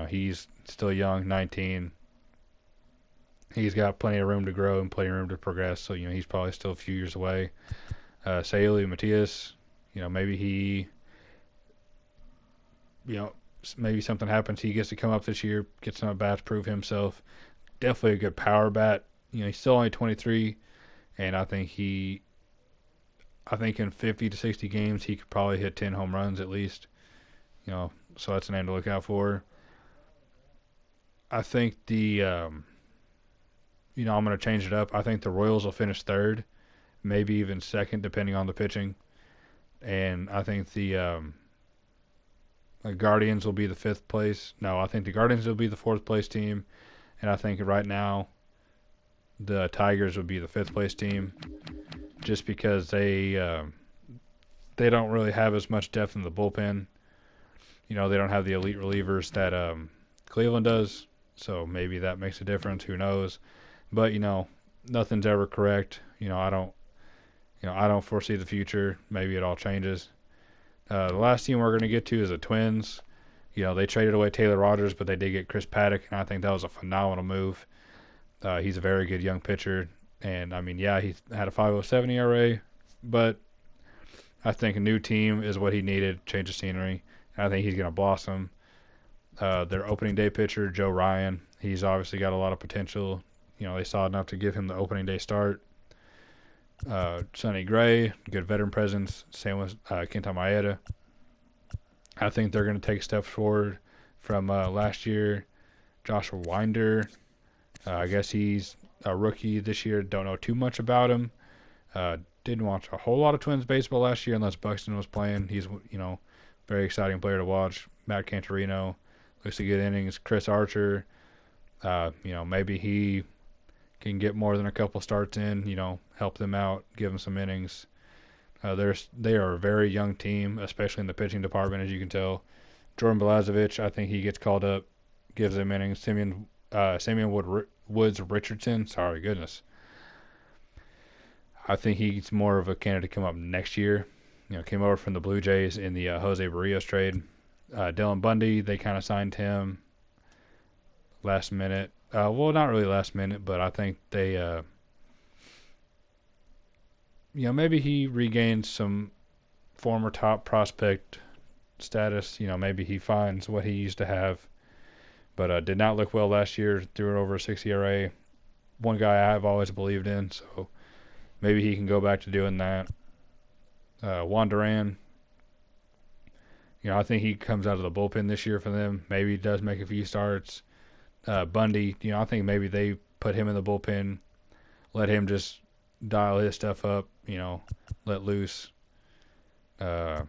He's still young, 19. He's got plenty of room to grow and plenty of room to progress, so he's probably still a few years away. Sayuli Matias, maybe he, maybe something happens. He gets to come up this year, get some at bats, prove himself. Definitely a good power bat. He's still only 23, and I think in 50 to 60 games he could probably hit 10 home runs at least. So that's a name to look out for. I think I'm going to change it up. I think the Royals will finish third, maybe even second, depending on the pitching. And I think the Guardians will be the fifth place. No, I think the Guardians will be the fourth place team. And I think right now the Tigers would be the fifth place team, just because they don't really have as much depth in the bullpen. They don't have the elite relievers that Cleveland does. So maybe that makes a difference. Who knows? But nothing's ever correct. I don't foresee the future. Maybe it all changes. The last team we're going to get to is the Twins. They traded away Taylor Rogers, but they did get Chris Paddock, and I think that was a phenomenal move. He's a very good young pitcher, and he had a 5.07 ERA, but I think a new team is what he needed, change of scenery, and I think he's going to blossom. Their opening day pitcher, Joe Ryan, he's obviously got a lot of potential. They saw enough to give him the opening day start. Sonny Gray, good veteran presence. Same with Kenta Maeda. I think they're going to take steps forward from last year. Joshua Winder, I guess he's a rookie this year. Don't know too much about him. Didn't watch a whole lot of Twins baseball last year unless Buxton was playing. He's, very exciting player to watch. Matt Cantorino, looks like good innings. Chris Archer, maybe he can get more than a couple starts in, help them out, give them some innings. They are a very young team, especially in the pitching department, as you can tell. Jordan Balazovic, I think he gets called up, gives them innings. Simeon Woods Richardson, sorry, goodness. I think he's more of a candidate to come up next year. Came over from the Blue Jays in the Jose Barrios trade. Dylan Bundy, they kind of signed him last minute. Well, not really last minute, but I think they, maybe he regains some former top prospect status. Maybe he finds what he used to have, but did not look well last year. Threw it over a 6 ERA. One guy I've always believed in, so maybe he can go back to doing that. Juan Duran, I think he comes out of the bullpen this year for them. Maybe he does make a few starts. Bundy, I think maybe they put him in the bullpen, let him just dial his stuff up, let loose. Bailey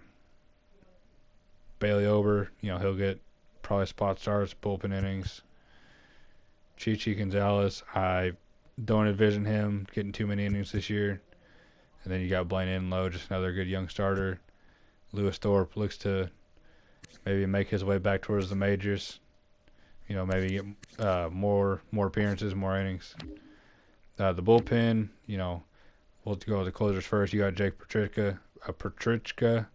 Ober, he'll get probably spot starts, bullpen innings. Chichi Gonzalez, I don't envision him getting too many innings this year. And then you got Blaine Enlow, just another good young starter. Lewis Thorpe looks to maybe make his way back towards the majors. Maybe get more appearances, more innings. The bullpen, we'll go with the closers first. You got Jake Petrichka.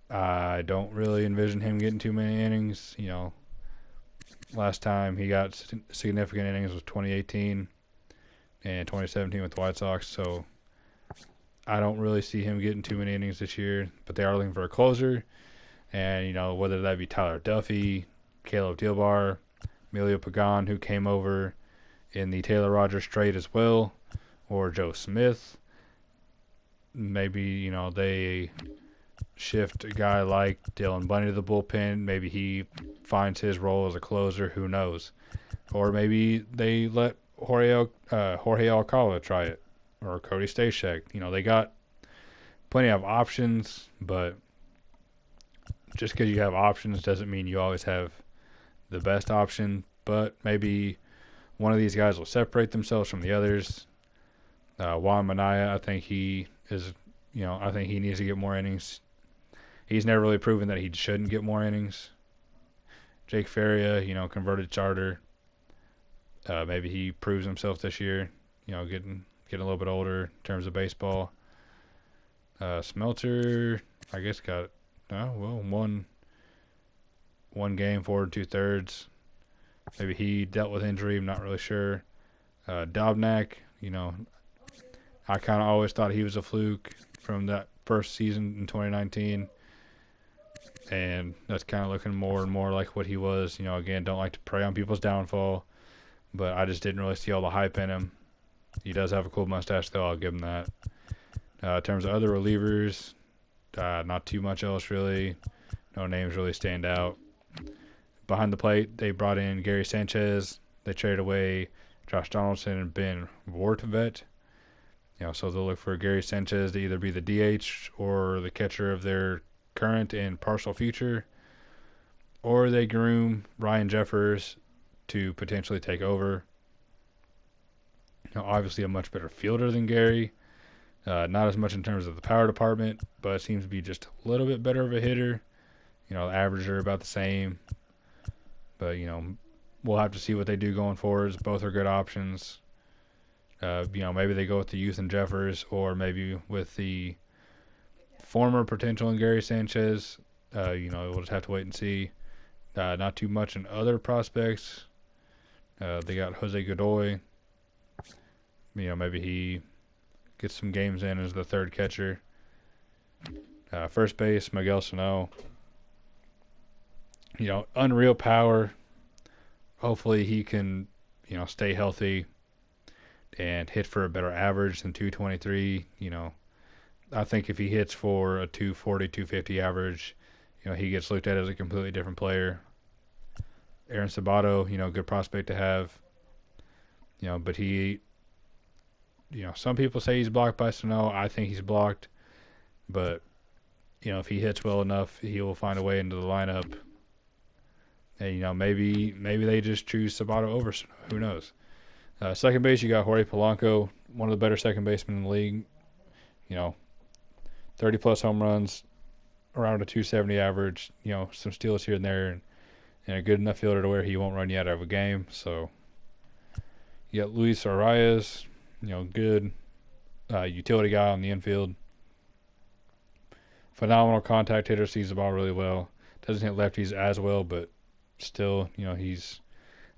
I don't really envision him getting too many innings. Last time he got significant innings was 2018 and 2017 with the White Sox. So I don't really see him getting too many innings this year. But they are looking for a closer. And, whether that be Tyler Duffy, Caleb Thielbar, Emilio Pagan, who came over in the Taylor Rogers trade as well, or Joe Smith. Maybe, they shift a guy like Dylan Bundy to the bullpen. Maybe he finds his role as a closer. Who knows? Or maybe they let Jorge Alcala try it, or Cody Stashak. They got plenty of options, but just because you have options doesn't mean you always have the best option. But maybe one of these guys will separate themselves from the others. Juan Minaya, I think he is, I think he needs to get more innings. He's never really proven that he shouldn't get more innings. Jake Faria, converted starter. Maybe he proves himself this year, getting a little bit older in terms of baseball. Smelter, I guess got, one game, 4 2/3. Maybe he dealt with injury. I'm not really sure. Dobnak, I kind of always thought he was a fluke from that first season in 2019. And that's kind of looking more and more like what he was. Again, don't like to prey on people's downfall. But I just didn't really see all the hype in him. He does have a cool mustache, though. I'll give him that. In terms of other relievers, not too much else, really. No names really stand out. Behind the plate, they brought in Gary Sanchez. They traded away Josh Donaldson and Ben Wortvet. So they'll look for Gary Sanchez to either be the DH or the catcher of their current and partial future. Or they groom Ryan Jeffers to potentially take over. Obviously a much better fielder than Gary. Not as much in terms of the power department, but seems to be just a little bit better of a hitter. The averages are about the same. But, we'll have to see what they do going forwards. Both are good options. Maybe they go with the youth in Jeffers, or maybe with the former potential in Gary Sanchez. We'll just have to wait and see. Not too much in other prospects. They got Jose Godoy. Maybe he gets some games in as the third catcher. First base, Miguel Sano. Unreal power. Hopefully he can, stay healthy and hit for a better average than 223. I think if he hits for a 240, 250 average, he gets looked at as a completely different player. Aaron Sabato, good prospect to have. But he, some people say he's blocked by Sano. I think he's blocked. But, if he hits well enough, he will find a way into the lineup. And, maybe they just choose Sabato over Sano. Who knows? Second base, you got Jorge Polanco, one of the better second basemen in the league. 30-plus home runs, around a 270 average, some steals here and there, and a good enough fielder to where he won't run you out of a game. So you got Luis Arias, good utility guy on the infield. Phenomenal contact hitter, sees the ball really well. Doesn't hit lefties as well, but still, he's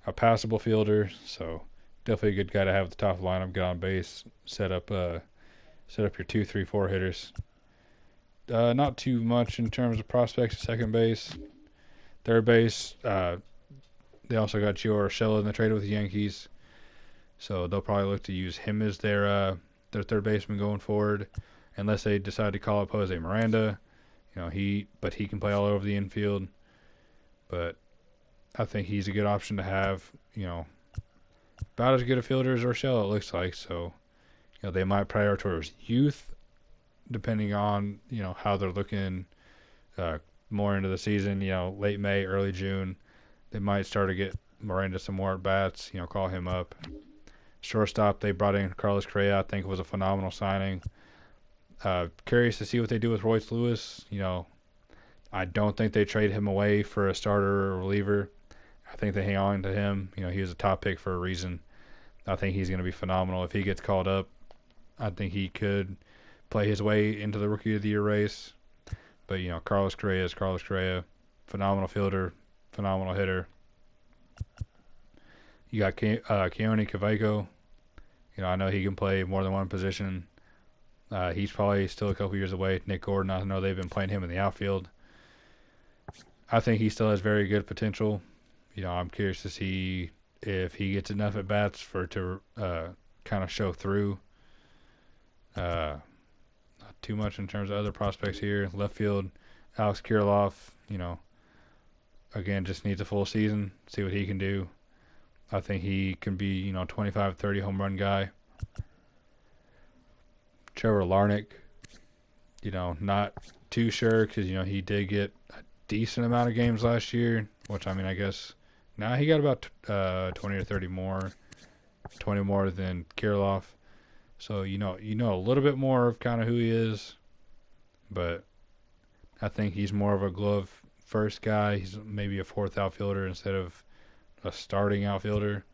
a passable fielder. So definitely a good guy to have at the top of the lineup, get on base, set up your 2, 3, 4 hitters. Not too much in terms of prospects at second base. Third base, they also got Gio Urshela in the trade with the Yankees. So they'll probably look to use him as their third baseman going forward, unless they decide to call up Jose Miranda. But he can play all over the infield. But I think he's a good option to have. About as good a fielder as Urshela, it looks like. So, they might prioritize youth, depending on how they're looking uh, more into the season. Late May, early June, they might start to get more into some more at bats. Call him up. Shortstop, they brought in Carlos Correa. I think it was a phenomenal signing. Curious to see what they do with Royce Lewis. I don't think they trade him away for a starter or reliever. I think they hang on to him. He was a top pick for a reason. I think he's going to be phenomenal. If he gets called up, I think he could play his way into the Rookie of the Year race. But, Carlos Correa is Carlos Correa. Phenomenal fielder, phenomenal hitter. You got Keone Cavaco. I know he can play more than one position. He's probably still a couple years away. Nick Gordon, I know they've been playing him in the outfield. I think he still has very good potential. I'm curious to see if he gets enough at bats for it to kind of show through. Not too much in terms of other prospects here. Left field, Alex Kirilloff, again, just needs a full season, see what he can do. I think he can be, 25, 30 home run guy. Trevor Larnach, not too sure because, he did get a decent amount of games last year, which, I guess, now he got about 20 or 30 more, 20 more than Kirilloff. So, a little bit more of kind of who he is, but I think he's more of a glove first guy. He's maybe a fourth outfielder instead of a starting outfielder.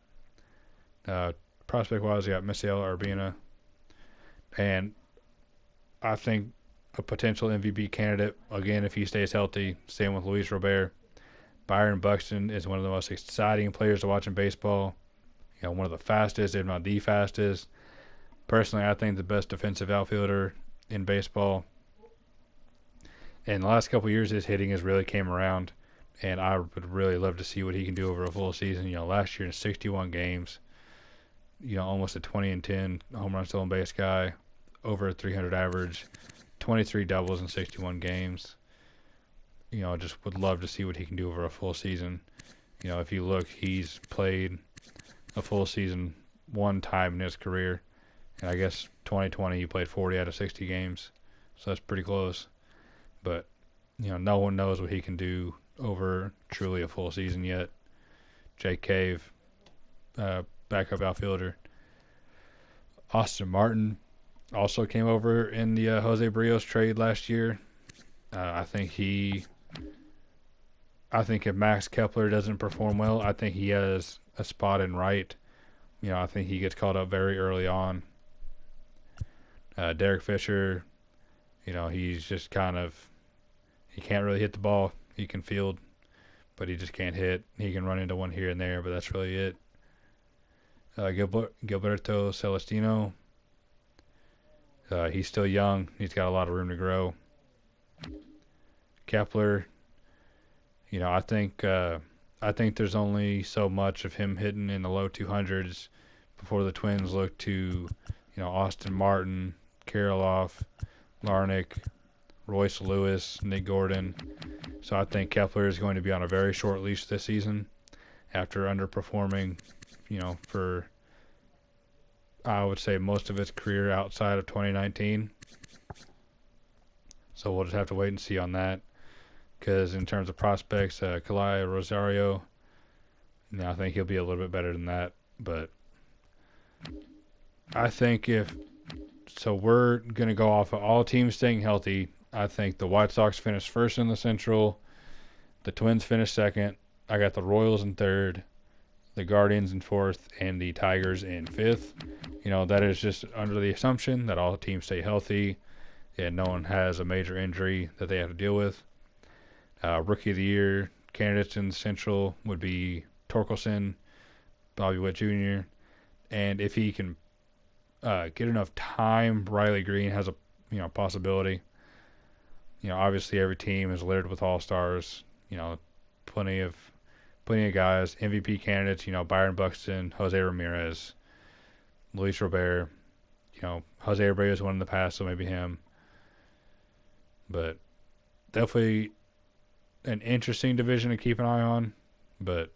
Prospect-wise, you got Misiel Urbina. And I think a potential MVP candidate, again, if he stays healthy, same with Luis Robert. Byron Buxton is one of the most exciting players to watch in baseball. One of the fastest, if not the fastest. Personally, I think the best defensive outfielder in baseball. In the last couple of years, his hitting has really came around, and I would really love to see what he can do over a full season. Last year in 61 games, almost a 20-10 home run stolen base guy, over a 300 average, 23 doubles in 61 games. Just would love to see what he can do over a full season. If you look, he's played a full season one time in his career. And I guess 2020 he played 40 out of 60 games. So that's pretty close. But, no one knows what he can do over truly a full season yet. Jake Cave, backup outfielder. Austin Martin also came over in the Jose Barrios trade last year. I think if Max Kepler doesn't perform well, I think he has a spot in right. I think he gets called up very early on. Derek Fisher, he's just he can't really hit the ball. He can field, but he just can't hit. He can run into one here and there, but that's really it. Gilberto Celestino, he's still young. He's got a lot of room to grow. Kepler, I think there's only so much of him hitting in the low 200s before the Twins look to, Austin Martin, Kirilloff, Larnach, Royce Lewis, Nick Gordon. So I think Kepler is going to be on a very short leash this season after underperforming, for, I would say, most of his career outside of 2019. So we'll just have to wait and see on that. Because in terms of prospects, Kalai Rosario, I think he'll be a little bit better than that. But I think we're going to go off of all teams staying healthy. I think the White Sox finished first in the Central. The Twins finished second. I got the Royals in third, the Guardians in fourth, and the Tigers in fifth. That is just under the assumption that all teams stay healthy and no one has a major injury that they have to deal with. Rookie of the Year candidates in the Central would be Torkelson, Bobby Witt Jr., and if he can get enough time, Riley Green has a possibility. Obviously every team is littered with all-stars. Plenty of guys. MVP candidates. Byron Buxton, Jose Ramirez, Luis Robert. Jose Abreu has won in the past, so maybe him. But definitely an interesting division to keep an eye on, but